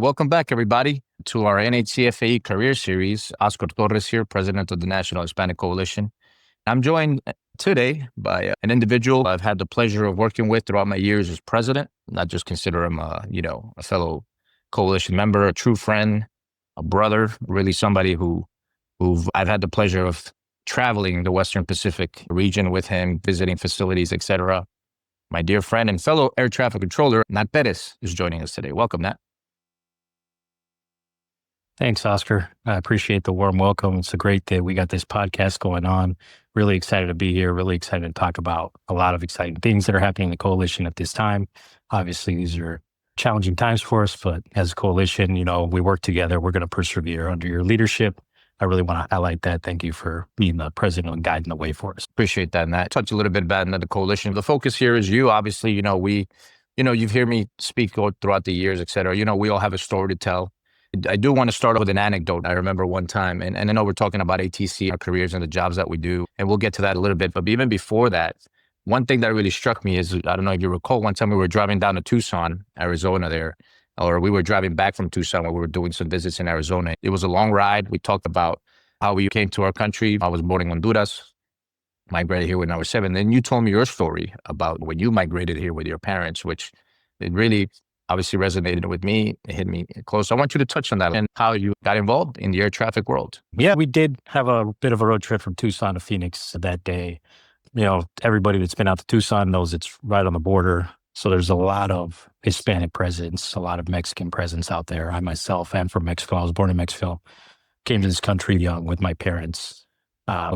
Welcome back, everybody, to our NHCFAE Career Series. Oscar Torres here, President of the National Hispanic Coalition. I'm joined today by an individual I've had the pleasure of working with throughout my years as president. Not just consider him, a fellow coalition member, a true friend, a brother, really somebody who I've had the pleasure of traveling the Western Pacific region with him, visiting facilities, etc. My dear friend and fellow air traffic controller, Nat Perez, is joining us today. Welcome, Nat. Thanks, Oscar. I appreciate the warm welcome. It's a great day. We got this podcast going on. Really excited to be here. Really excited to talk about a lot of exciting things that are happening in the coalition at this time. Obviously, these are challenging times for us, but as a coalition, we work together. We're going to persevere under your leadership. I really want to highlight that. Thank you for being the president and guiding the way for us. Appreciate that, Nat. Touch a little bit about the coalition. The focus here is you. Obviously, you've heard me speak throughout the years, et cetera. We all have a story to tell. I do want to start with an anecdote. I remember one time, and I know we're talking about ATC, our careers and the jobs that we do, and we'll get to that a little bit. But even before that, one thing that really struck me is, I don't know if you recall, one time we were driving down to Tucson, Arizona there, or we were driving back from Tucson where we were doing some visits in Arizona. It was a long ride. We talked about how we came to our country. I was born in Honduras, migrated here when I was 7. Then you told me your story about when you migrated here with your parents, which it really obviously resonated with me. It hit me close. I want you to touch on that and how you got involved in the air traffic world. Yeah, we did have a bit of a road trip from Tucson to Phoenix that day. Everybody that's been out to Tucson knows it's right on the border. So there's a lot of Hispanic presence, a lot of Mexican presence out there. I myself am from Mexico. I was born in Mexico. Came to this country young with my parents.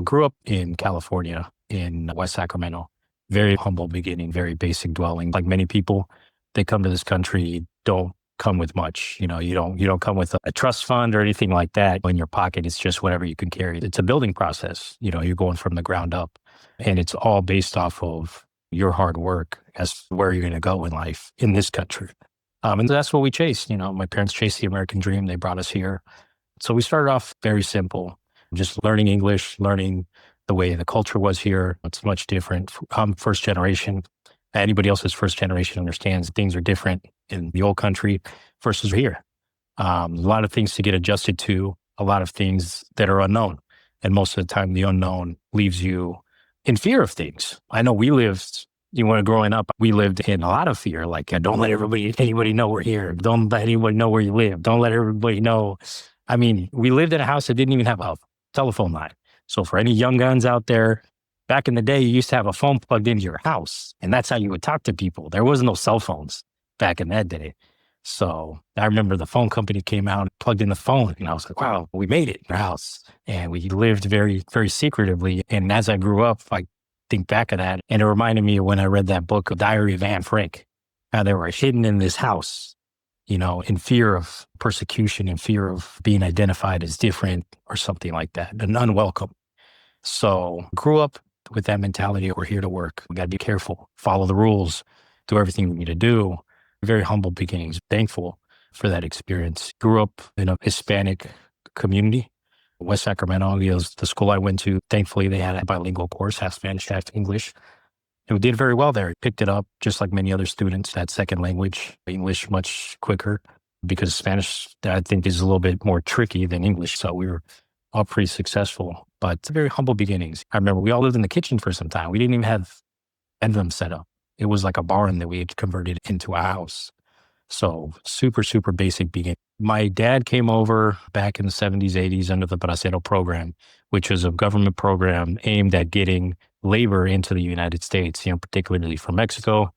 Grew up in California, in West Sacramento. Very humble beginning, very basic dwelling. Like many people, they come to this country, don't come with much. You don't come with a trust fund or anything like that. In your pocket, it's just whatever you can carry. It's a building process. You're going from the ground up, and it's all based off of your hard work as where you're going to go in life in this country. And that's what we chased. My parents chased the American dream. They brought us here. So we started off very simple, just learning English, learning the way the culture was here. It's much different. I'm first generation. Anybody else who's first generation understands things are different in the old country versus here. A lot of things to get adjusted to, a lot of things that are unknown. And most of the time, the unknown leaves you in fear of things. I know growing up, we lived in a lot of fear. Like, don't let anybody know we're here. Don't let anybody know where you live. Don't let everybody know. I mean, we lived in a house that didn't even have a telephone line. So for any young guns out there, back in the day, you used to have a phone plugged into your house, and that's how you would talk to people. There was no cell phones back in that day. So I remember the phone company came out, plugged in the phone, and I was like, wow, we made it in our house. And we lived very, very secretively. And as I grew up, I think back of that, and it reminded me of when I read that book, Diary of Anne Frank, how they were hidden in this house, in fear of persecution, in fear of being identified as different or something like that, and unwelcome. So grew up with that mentality. We're here to work. We got to be careful, follow the rules, do everything we need to do. Very humble beginnings. Thankful for that experience. Grew up in a Hispanic community. West Sacramento is the school I went to. Thankfully, they had a bilingual course, half Spanish, half English. And we did very well there. Picked it up just like many other students, that second language, English much quicker, because Spanish, I think, is a little bit more tricky than English. So we were all pretty successful, but very humble beginnings. I remember we all lived in the kitchen for some time. We didn't even have bedroom set up. It was like a barn that we had converted into a house. So super, super basic beginning. My dad came over back in the 70s, 80s under the Bracero program, which was a government program aimed at getting labor into the United States, particularly from Mexico.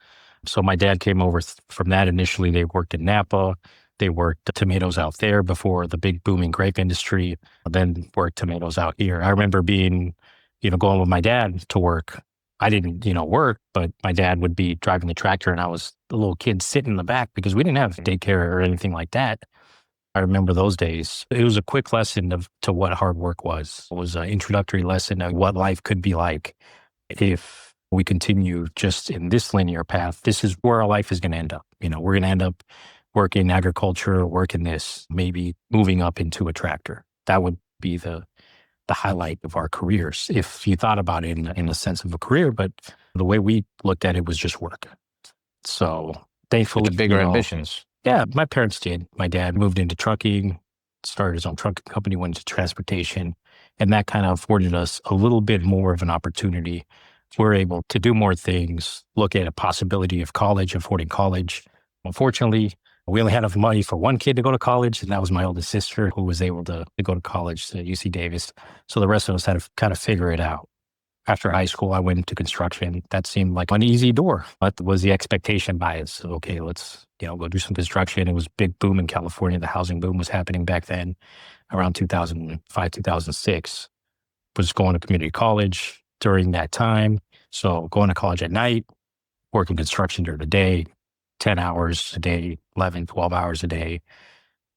So my dad came over from that initially. They worked in Napa. They worked tomatoes out there before the big booming grape industry, then worked tomatoes out here. I remember being, going with my dad to work. I didn't, work, but my dad would be driving the tractor and I was the little kid sitting in the back because we didn't have daycare or anything like that. I remember those days. It was a quick lesson to what hard work was. It was an introductory lesson of what life could be like if we continue just in this linear path. This is where our life is going to end up. We're going to end up working agriculture, working this, maybe moving up into a tractor. That would be the highlight of our careers, if you thought about it in the sense of a career. But the way we looked at it was just work. So thankfully, the bigger ambitions. Yeah, my parents did. My dad moved into trucking, started his own trucking company, went into transportation, and that kind of afforded us a little bit more of an opportunity. We're able to do more things, look at a possibility of college, affording college. Unfortunately, we only had enough money for one kid to go to college, and that was my oldest sister who was able to go to college to UC Davis. So the rest of us had to kind of figure it out. After high school, I went into construction. That seemed like an easy door. That was the expectation bias. So, okay, let's, go do some construction. It was a big boom in California. The housing boom was happening back then around 2005, 2006. Was going to community college during that time. So going to college at night, working construction during the day, 10 hours a day, 11, 12 hours a day.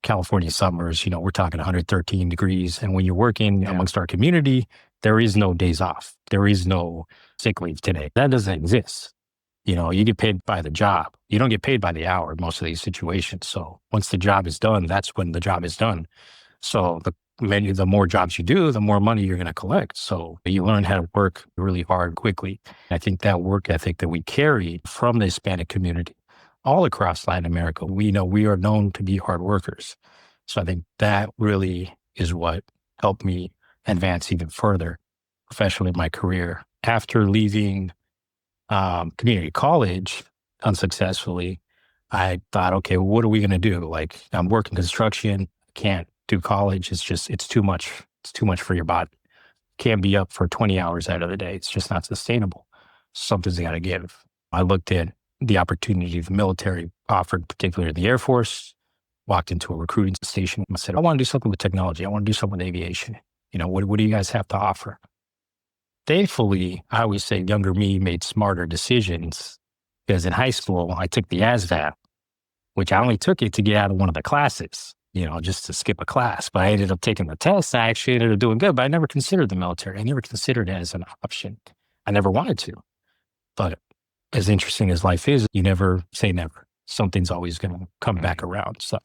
California summers, we're talking 113 degrees. And when you're working amongst our community, there is no days off. There is no sick leave today. That doesn't exist. You get paid by the job. You don't get paid by the hour in most of these situations. So once the job is done, that's when the job is done. So the more jobs you do, the more money you're going to collect. So you learn how to work really hard quickly. I think that work ethic that we carry from the Hispanic community all across Latin America, we know we are known to be hard workers. So I think that really is what helped me advance even further professionally in my career. After leaving community college unsuccessfully, I thought, okay, well, what are we going to do? Like, I'm working construction, can't do college. It's too much. It's too much for your body. Can't be up for 20 hours out of the day. It's just not sustainable. Something's got to give. I looked at the opportunity the military offered, particularly in the Air Force, walked into a recruiting station. I said, I want to do something with technology. I want to do something with aviation. What do you guys have to offer? Thankfully, I always say younger me made smarter decisions because in high school, I took the ASVAB, which I only took it to get out of one of the classes, just to skip a class. But I ended up taking the test. I actually ended up doing good, but I never considered the military. I never considered it as an option. I never wanted to. But as interesting as life is, you never say never. Something's always going to come back around. So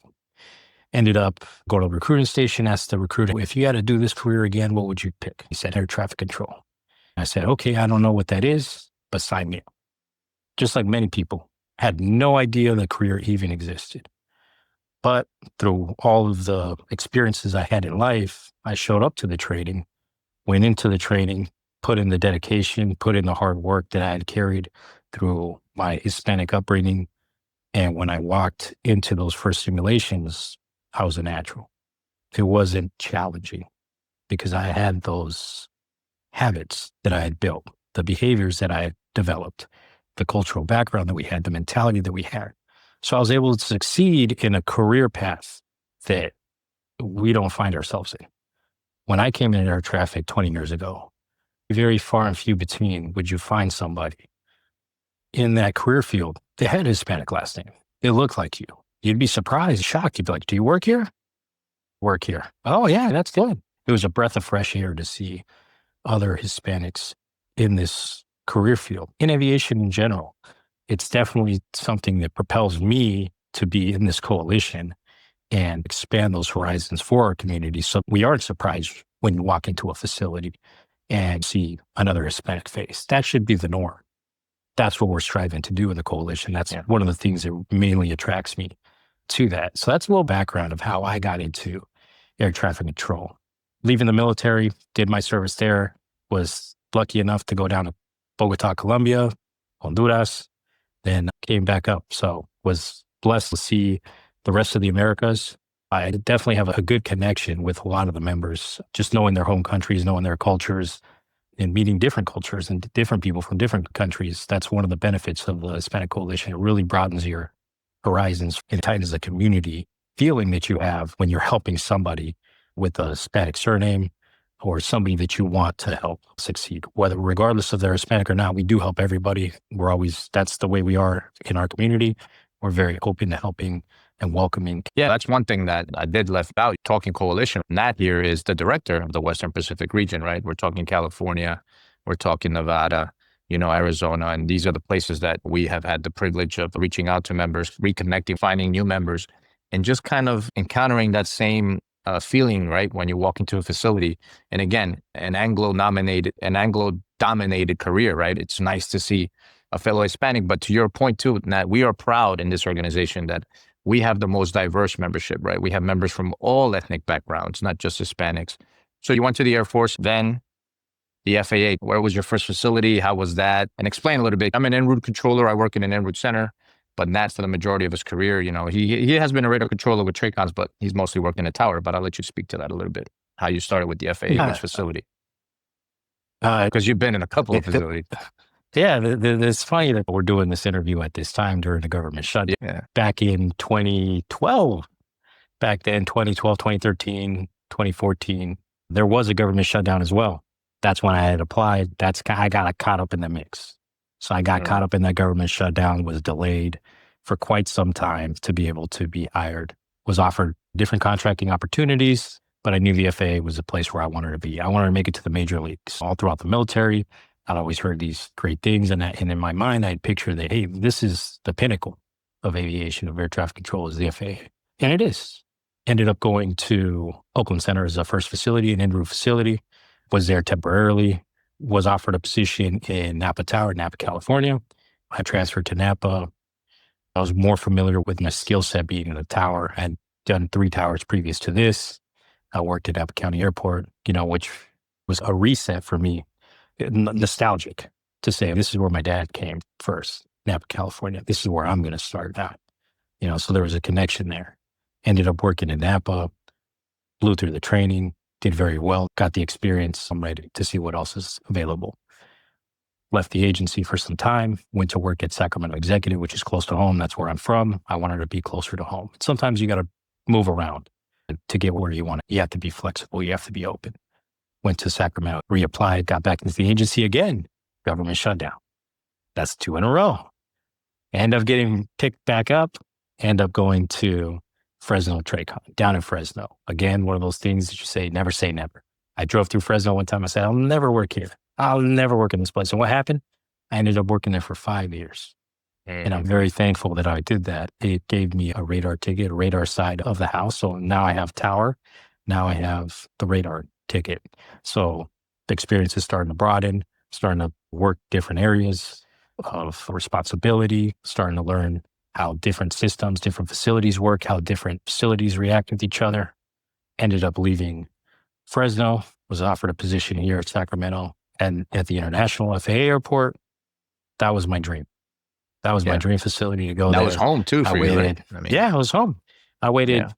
ended up going to the recruiting station, asked the recruiter, if you had to do this career again, what would you pick? He said, air traffic control. I said, okay, I don't know what that is, but sign me up. Just like many people, had no idea the career even existed. But through all of the experiences I had in life, I showed up to the training, went into the training, put in the dedication, put in the hard work that I had carried through my Hispanic upbringing. And when I walked into those first simulations, I was a natural. It wasn't challenging because I had those habits that I had built, the behaviors that I had developed, the cultural background that we had, the mentality that we had. So I was able to succeed in a career path that we don't find ourselves in. When I came into air traffic 20 years ago, very far and few between would you find somebody in that career field that had a Hispanic last name. It looked like you. You'd be surprised, shocked. You'd be like, do you work here? Work here. Oh, yeah, that's good. It was a breath of fresh air to see other Hispanics in this career field. In aviation in general, it's definitely something that propels me to be in this coalition and expand those horizons for our community. So we aren't surprised when you walk into a facility and see another Hispanic face. That should be the norm. That's what we're striving to do in the coalition. That's one of the things that mainly attracts me to that. So that's a little background of how I got into air traffic control. Leaving the military, did my service there, was lucky enough to go down to Bogota, Colombia, Honduras, then came back up. So was blessed to see the rest of the Americas. I definitely have a good connection with a lot of the members, just knowing their home countries, knowing their cultures, and meeting different cultures and different people from different countries. That's one of the benefits of the Hispanic Coalition. It really broadens your horizons and tightens the community feeling that you have when you're helping somebody with a Hispanic surname or somebody that you want to help succeed. Whether regardless of they're Hispanic or not, we do help everybody. That's the way we are in our community. We're very open to helping and welcoming. Yeah, that's one thing that I did left out. Talking coalition, Nat here is the director of the Western Pacific region, right? We're talking California, we're talking Nevada, Arizona, and these are the places that we have had the privilege of reaching out to members, reconnecting, finding new members, and just kind of encountering that same feeling, right? When you walk into a facility, and again, an Anglo-dominated career, right? It's nice to see a fellow Hispanic, but to your point too, Nat, we are proud in this organization that we have the most diverse membership, right? We have members from all ethnic backgrounds, not just Hispanics. So you went to the Air Force, then the FAA. Where was your first facility? How was that? And explain a little bit. I'm an en route controller. I work in an en route center, but Nat's for the majority of his career. You know, he has been a radar controller with TRACONs, but he's mostly worked in a tower. But I'll let you speak to that a little bit. How you started with the FAA, which facility? Because you've been in a couple of facilities. Yeah, it's funny that we're doing this interview at this time during the government shutdown. Yeah. Back in 2012, back then, 2012, 2013, 2014, there was a government shutdown as well. That's when I had applied. I got caught up in the mix. So I got caught up in that government shutdown, was delayed for quite some time to be able to be hired, was offered different contracting opportunities, but I knew the FAA was a place where I wanted to be. I wanted to make it to the major leagues. All throughout the military, I'd always heard these great things. And in my mind, I'd picture that, hey, this is the pinnacle of aviation, of air traffic control, is the FAA. And it is. Ended up going to Oakland Center as a first facility, an en route facility, was there temporarily, was offered a position in Napa Tower, Napa, California. I transferred to Napa. I was more familiar with my skill set being in the tower. I'd done 3 towers previous to this. I worked at Napa County Airport, which was a reset for me, nostalgic to say, this is where my dad came first, Napa, California. This is where I'm going to start out. So there was a connection there. Ended up working in Napa, blew through the training, did very well, got the experience. I'm ready to see what else is available. Left the agency for some time, went to work at Sacramento Executive, which is close to home. That's where I'm from. I wanted to be closer to home. Sometimes you got to move around to get where you want it. You have to be flexible. You have to be open. Went to Sacramento, reapplied, got back into the agency again. Government shutdown. That's 2 in a row. End up getting picked back up. End up going to Fresno TRACON, down in Fresno. Again, one of those things that you say never. I drove through Fresno one time. I said, I'll never work here. I'll never work in this place. And what happened? I ended up working there for 5 years. And I'm very thankful that I did that. It gave me a radar ticket, a radar side of the house. So now I have tower. Now I have the radar ticket. So the experience is starting to broaden, starting to work different areas of responsibility, starting to learn how different systems, different facilities work, how different facilities react with each other. Ended up leaving Fresno, was offered a position here at Sacramento and at the International FAA Airport. That was my dream. That was my dream facility to go there. That was home too for you, right? Yeah, it was home. I waited. Yeah.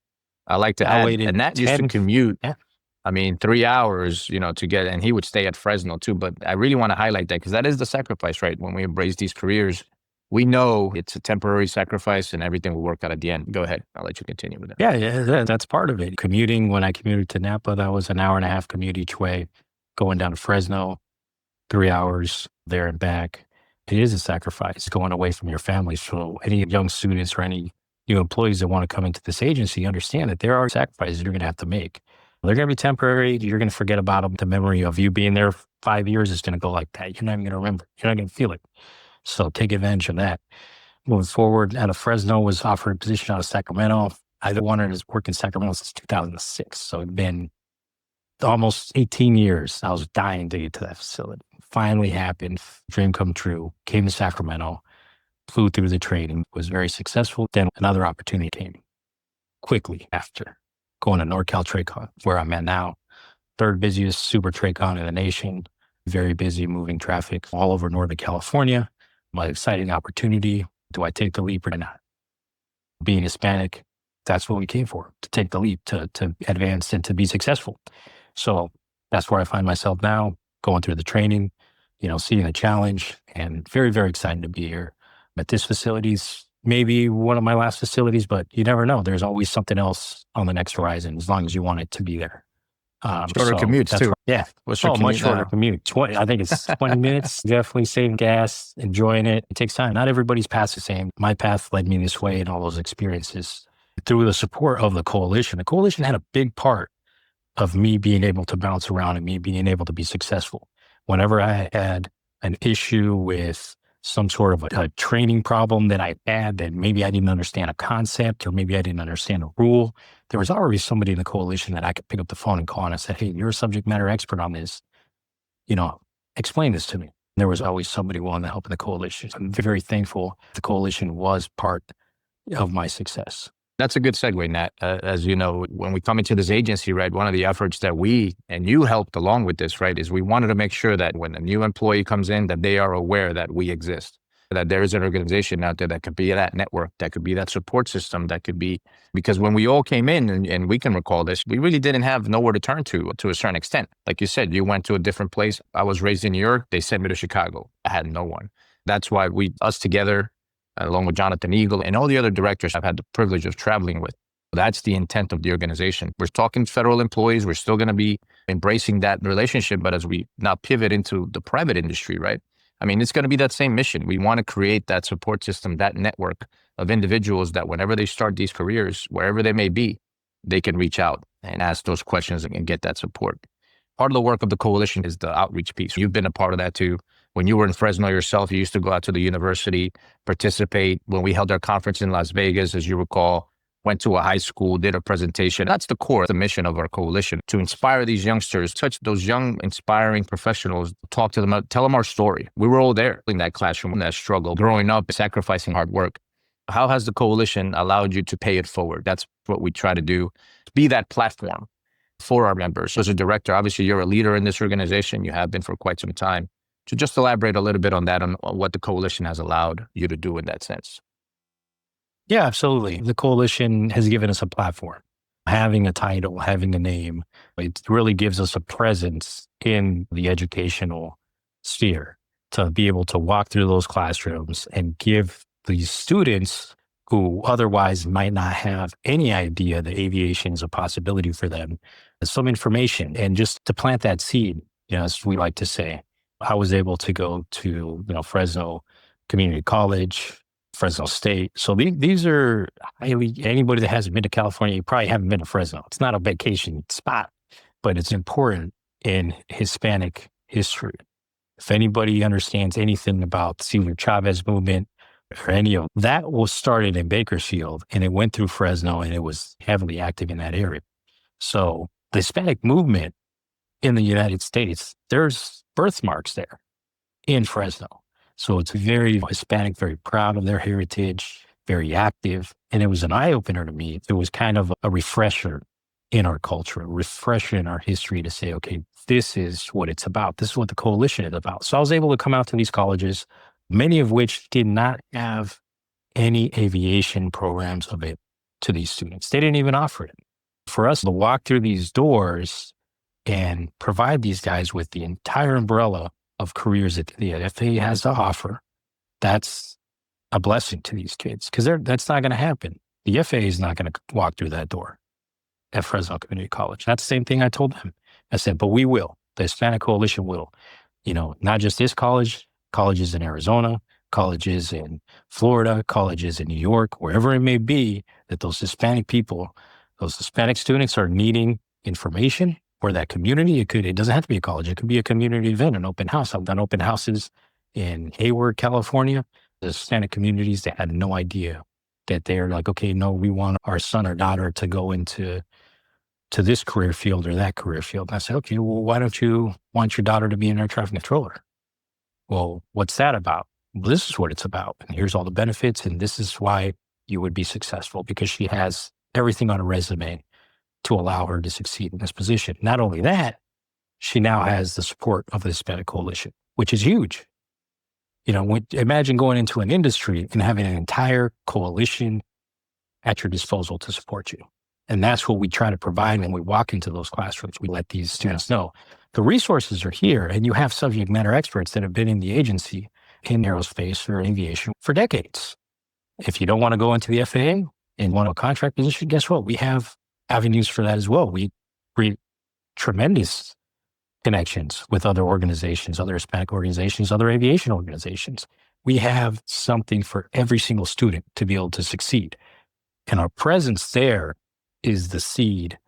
I like to add, and that used to commute. Yeah. 3 hours, to get, and he would stay at Fresno too. But I really want to highlight that because that is the sacrifice, right? When we embrace these careers, we know it's a temporary sacrifice and everything will work out at the end. Go ahead. I'll let you continue with that. Yeah, that's part of it. Commuting, when I commuted to Napa, that was an 1.5-hour commute each way. Going down to Fresno, 3 hours there and back. It is a sacrifice going away from your family. So any young students or any new employees that want to come into this agency, understand that there are sacrifices you're going to have to make. They're going to be temporary. You're going to forget about them. The memory of you being there 5 years is going to go like that. You're not even going to remember. You're not going to feel it. So take advantage of that. Moving forward, out of Fresno, was offered a position out of Sacramento. I wanted to work in Sacramento since 2006. So it'd been almost 18 years. I was dying to get to that facility. Finally happened. Dream come true. Came to Sacramento, flew through the training, was very successful. Then another opportunity came quickly after, going to NorCal TRACON, where I'm at now. 3rd busiest super TRACON in the nation. Very busy, moving traffic all over Northern California. My exciting opportunity. Do I take the leap or not? Being Hispanic, that's what we came for, to take the leap, to advance and to be successful. So that's where I find myself now, going through the training, seeing the challenge, and very, very excited to be here. At this facility's maybe one of my last facilities, but you never know. There's always something else on the next horizon, as long as you want it to be there. Shorter commutes too. Yeah. What's your commute much shorter now? commute. I think it's 20 minutes. Definitely saving gas, enjoying it. It takes time. Not everybody's path is the same. My path led me this way and all those experiences. Through the support of the coalition had a big part of me being able to bounce around and me being able to be successful. Whenever I had an issue with some sort of a training problem that I had, that maybe I didn't understand a concept or maybe I didn't understand a rule, there was already somebody in the coalition that I could pick up the phone and call, and I said, hey, you're a subject matter expert on this. Explain this to me. There was always somebody willing to help in the coalition. I'm very thankful the coalition was part of my success. That's a good segue, Nat. As you know, when we come into this agency, right, one of the efforts that we and you helped along with this, right, is we wanted to make sure that when a new employee comes in, that they are aware that we exist, that there is an organization out there that could be that network, that could be that support system, that could be, because when we all came in, and we can recall this, we really didn't have nowhere to turn to a certain extent. Like you said, you went to a different place. I was raised in New York. They sent me to Chicago. I had no one. That's why us together, along with Jonathan Eagle and all the other directors I've had the privilege of traveling with. That's the intent of the organization. We're talking federal employees. We're still going to be embracing that relationship. But as we now pivot into the private industry, right? I mean, it's going to be that same mission. We want to create that support system, that network of individuals that whenever they start these careers, wherever they may be, they can reach out and ask those questions and get that support. Part of the work of the coalition is the outreach piece. You've been a part of that too. When you were in Fresno yourself, you used to go out to the university, participate. When we held our conference in Las Vegas, as you recall, went to a high school, did a presentation. That's the core, the mission of our coalition, to inspire these youngsters, touch those young, inspiring professionals, talk to them, tell them our story. We were all there in that classroom, in that struggle, growing up, sacrificing hard work. How has the coalition allowed you to pay it forward? That's what we try to do, be that platform for our members. So as a director, obviously you're a leader in this organization. You have been for quite some time. To just elaborate a little bit on that, on what the coalition has allowed you to do in that sense. Yeah, absolutely. The coalition has given us a platform. Having a title, having a name, it really gives us a presence in the educational sphere to be able to walk through those classrooms and give these students who otherwise might not have any idea that aviation is a possibility for them some information, and just to plant that seed, as we like to say. I was able to go to, Fresno Community College, Fresno State. So these are anybody that hasn't been to California, you probably haven't been to Fresno. It's not a vacation spot, but it's important in Hispanic history. If anybody understands anything about the Cesar Chavez movement or any of that, was started in Bakersfield and it went through Fresno and it was heavily active in that area. So the Hispanic movement in the United States, there's birthmarks there in Fresno. So it's very Hispanic, very proud of their heritage, very active. And it was an eye-opener to me. It was kind of a refresher in our culture, a refresher in our history to say, okay, this is what it's about. This is what the coalition is about. So I was able to come out to these colleges, many of which did not have any aviation programs available to these students. They didn't even offer it. For us to walk through these doors and provide these guys with the entire umbrella of careers that the FAA has to offer, that's a blessing to these kids, because that's not going to happen. The FAA is not going to walk through that door at Fresno Community College. That's the same thing I told them. I said, but we will. The Hispanic Coalition will. Not just this college, colleges in Arizona, colleges in Florida, colleges in New York, wherever it may be, that those Hispanic people, those Hispanic students are needing information. Or that community, it doesn't have to be a college. It could be a community event, an open house. I've done open houses in Hayward, California. The Hispanic communities that had no idea that they're like, okay, no, we want our son or daughter to go into this career field or that career field. And I said, okay, well, why don't you want your daughter to be an air traffic controller? Well, what's that about? Well, this is what it's about. And here's all the benefits. And this is why you would be successful, because she has everything on a resume to allow her to succeed in this position. Not only that, she now has the support of the Hispanic Coalition, which is huge. Imagine going into an industry and having an entire coalition at your disposal to support you. And that's what we try to provide when we walk into those classrooms. We let these students know the resources are here, and you have subject matter experts that have been in the agency in aerospace or aviation for decades. If you don't want to go into the FAA and want a contract position, guess what? We have avenues for that as well. We create tremendous connections with other organizations, other Hispanic organizations, other aviation organizations. We have something for every single student to be able to succeed. And our presence there is the seed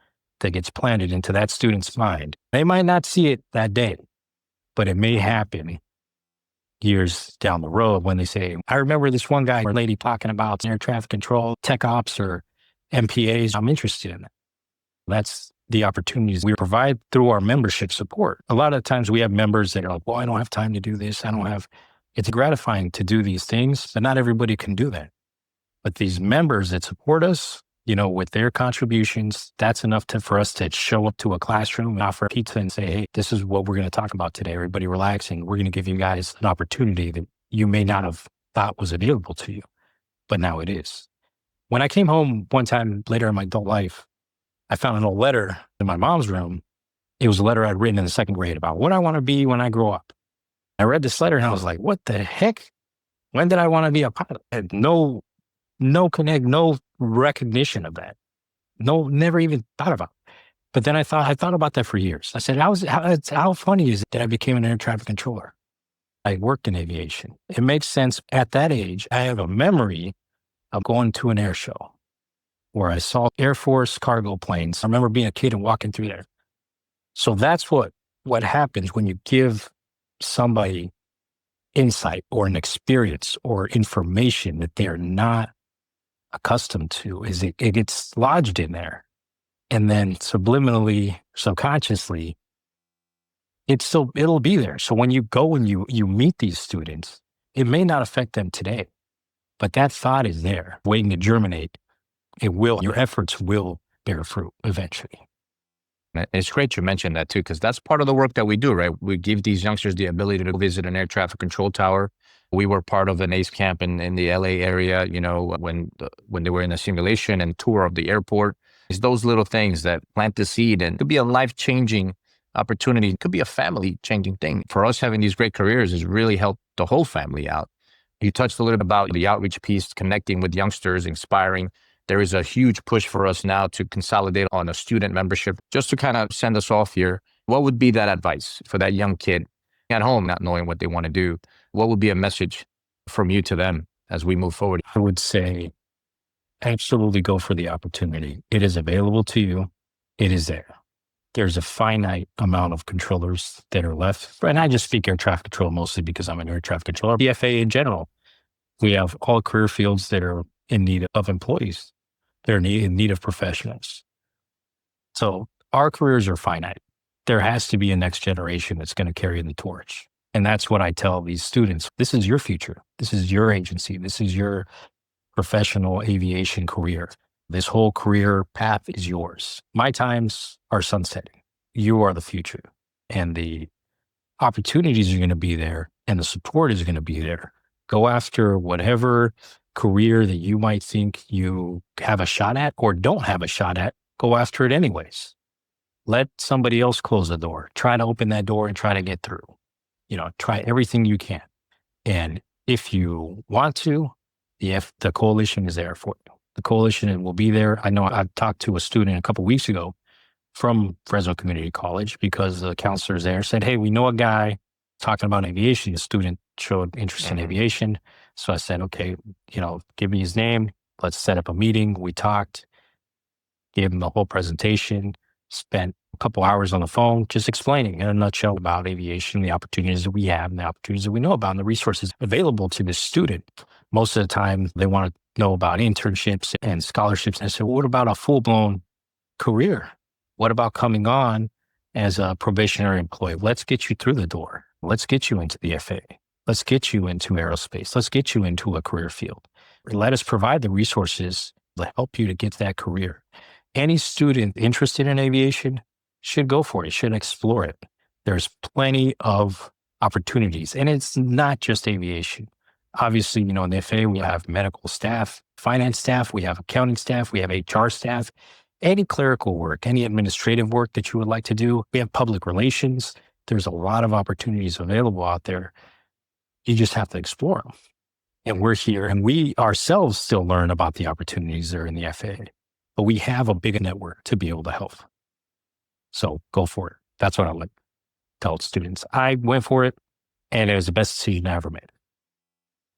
that gets planted into that student's mind. They might not see it that day, but it may happen years down the road when they say, I remember this one guy or lady talking about air traffic control, tech ops, or MPAs. I'm interested in that. That's the opportunities we provide through our membership support. A lot of times we have members that are like, well, I don't have time to do this. It's gratifying to do these things, but not everybody can do that. But these members that support us, With their contributions, that's enough for us to show up to a classroom and offer pizza and say, hey, this is what we're going to talk about today. Everybody relaxing. We're going to give you guys an opportunity that you may not have thought was available to you, but now it is. When I came home one time later in my adult life, I found an old letter in my mom's room. It was a letter I'd written in the 2nd grade about what I want to be when I grow up. I read this letter and I was like, what the heck? When did I want to be a pilot? I had no recognition of that. Never even thought about it. But then I thought about that for years. I said, how funny is it that I became an air traffic controller? I worked in aviation. It makes sense at that age. I have a memory of going to an air show where I saw Air Force cargo planes. I remember being a kid and walking through there. So that's what happens when you give somebody insight or an experience or information that they're not accustomed to, is it gets lodged in there. And then subliminally, subconsciously, it'll be there. So when you go and you meet these students, it may not affect them today, but that thought is there waiting to germinate. Your efforts will bear fruit eventually. It's great you mentioned that too, because that's part of the work that we do, right? We give these youngsters the ability to visit an air traffic control tower. We were part of an ACE camp in the LA area, when they were in a simulation and tour of the airport. It's those little things that plant the seed, and it could be a life-changing opportunity. It could be a family-changing thing. For us, having these great careers has really helped the whole family out. You touched a little bit about the outreach piece, connecting with youngsters, inspiring. There is a huge push for us now to consolidate on a student membership. Just to kind of send us off here, what would be that advice for that young kid at home, not knowing what they want to do? What would be a message from you to them as we move forward? I would say absolutely go for the opportunity. It is available to you. It is there. There's a finite amount of controllers that are left. And I just speak air traffic control mostly because I'm an air traffic controller. The FAA in general, we have all career fields that are in need of employees. They're in need of professionals. So our careers are finite. There has to be a next generation that's going to carry the torch. And that's what I tell these students. This is your future. This is your agency. This is your professional aviation career. This whole career path is yours. My times are sunsetting. You are the future. And the opportunities are going to be there and the support is going to be there. Go after whatever career that you might think you have a shot at or don't have a shot at. Go after it anyways. Let somebody else close the door. Try to open that door and try to get through. Try everything you can. And if you want to, the coalition is there for you. The coalition will be there. I know I talked to a student a couple of weeks ago from Fresno Community College because the counselors there said, hey, we know a guy talking about aviation. The student showed interest in aviation. So I said, okay, give me his name. Let's set up a meeting. We talked, gave him the whole presentation, spent a couple hours on the phone, just explaining in a nutshell about aviation, the opportunities that we have and the opportunities that we know about and the resources available to this student. Most of the time they want to know about internships and scholarships. And I said, well, what about a full-blown career? What about coming on as a probationary employee? Let's get you through the door. Let's get you into the FAA. Let's get you into aerospace. Let's get you into a career field. Let us provide the resources to help you to get that career. Any student interested in aviation should go for it, should explore it. There's plenty of opportunities, and it's not just aviation. Obviously, in the FAA, we have medical staff, finance staff, we have accounting staff, we have HR staff, any clerical work, any administrative work that you would like to do. We have public relations. There's a lot of opportunities available out there. You just have to explore them. And we're here, and we ourselves still learn about the opportunities that are in the FAA. But we have a big network to be able to help. So go for it. That's what I like to tell students. I went for it, and it was the best decision I ever made.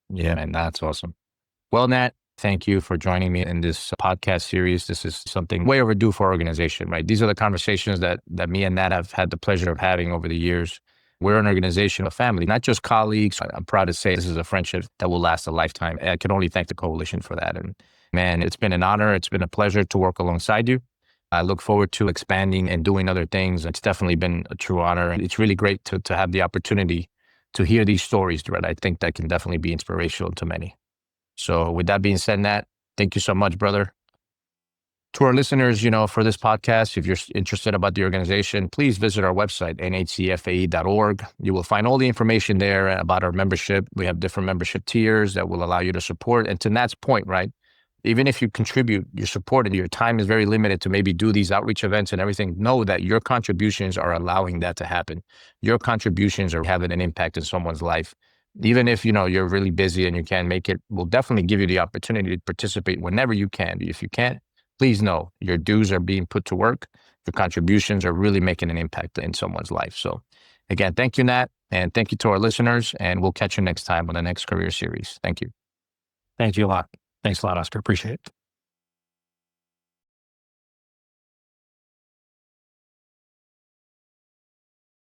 Yeah, man, that's awesome. Well, Nat, thank you for joining me in this podcast series. This is something way overdue for our organization, right? These are the conversations that me and Nat have had the pleasure of having over the years. We're an organization, a family, not just colleagues. I'm proud to say this is a friendship that will last a lifetime. I can only thank the coalition for that. And man, it's been an honor. It's been a pleasure to work alongside you. I look forward to expanding and doing other things. It's definitely been a true honor. And it's really great to have the opportunity to hear these stories, right? I think that can definitely be inspirational to many. So with that being said, Nat, thank you so much, brother. To our listeners, for this podcast, if you're interested about the organization, please visit our website, NHCFAE.org. You will find all the information there about our membership. We have different membership tiers that will allow you to support. And to Nat's point, right? Even if you contribute your support and your time is very limited to maybe do these outreach events and everything, know that your contributions are allowing that to happen. Your contributions are having an impact in someone's life. Even if, you're really busy and you can't make it, we'll definitely give you the opportunity to participate whenever you can. If you can't, please know your dues are being put to work. Your contributions are really making an impact in someone's life. So again, thank you, Nat, and thank you to our listeners, and we'll catch you next time on the next career series. Thank you. Thank you a lot. Thanks a lot, Oscar. Appreciate it.